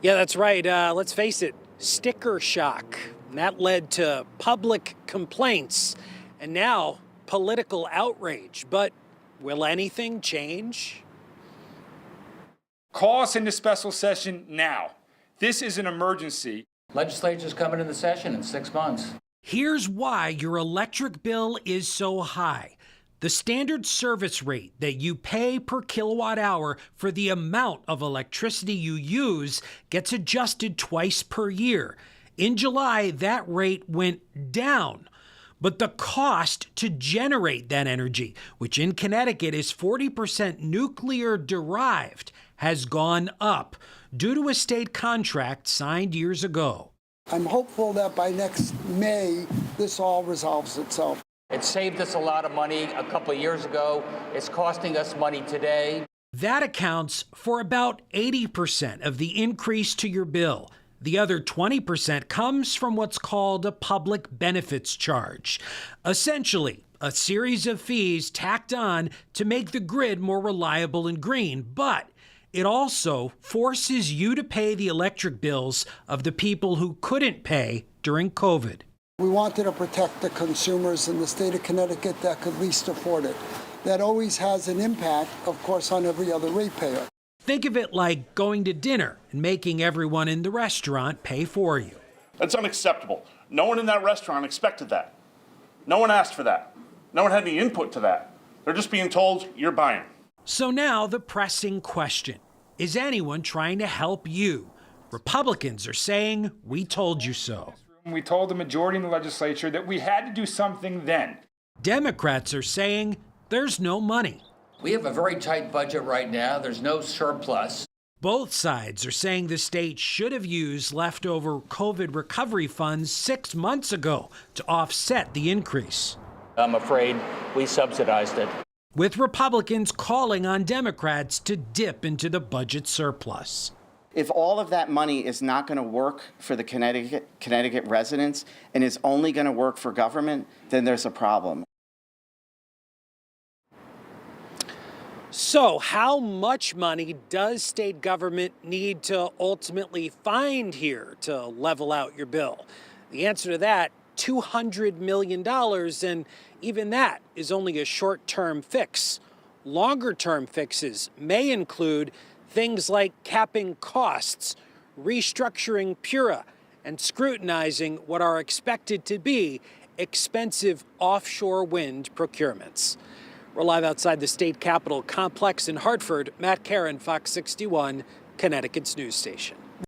Yeah, that's right. Let's face it, sticker shock. And that led to public complaints and now political outrage. But will anything change? Call us into special session now. This is an emergency. Legislature's coming into session in 6 months. Here's why your electric bill is so high. The standard service rate that you pay per kilowatt hour for the amount of electricity you use gets adjusted twice per year. In July, that rate went down. But the cost to generate that energy, which in Connecticut is 40% nuclear derived, has gone up due to a state contract signed years ago. I'm hopeful that by next May, this all resolves itself. It saved us a lot of money a couple of years ago. It's costing us money today. That accounts for about 80% of the increase to your bill. The other 20% comes from what's called a public benefits charge. Essentially, a series of fees tacked on to make the grid more reliable and green, but it also forces you to pay the electric bills of the people who couldn't pay during COVID. We wanted to protect the consumers in the state of Connecticut that could least afford it. That always has an impact, of course, on every other ratepayer. Think of it like going to dinner and making everyone in the restaurant pay for you. That's unacceptable. No one in that restaurant expected that. No one asked for that. No one had any input to that. They're just being told, you're buying. So now the pressing question, is anyone trying to help you? Republicans are saying, we told you so. We told the majority in the legislature that we had to do something then. Democrats are saying there's no money. We have a very tight budget right now. There's no surplus. Both sides are saying the state should have used leftover COVID recovery funds 6 months ago to offset the increase. I'm afraid we subsidized it. With Republicans calling on Democrats to dip into the budget surplus. If all of that money is not going to work for the Connecticut residents and is only going to work for government, then there's a problem. So how much money does state government need to ultimately find here to level out your bill? The answer to that, $200 million, and even that is only a short-term fix. Longer-term fixes may include things like capping costs, restructuring PURA, and scrutinizing what are expected to be expensive offshore wind procurements. We're live outside the state capitol complex in Hartford. Matt Caron, Fox 61, Connecticut's news station.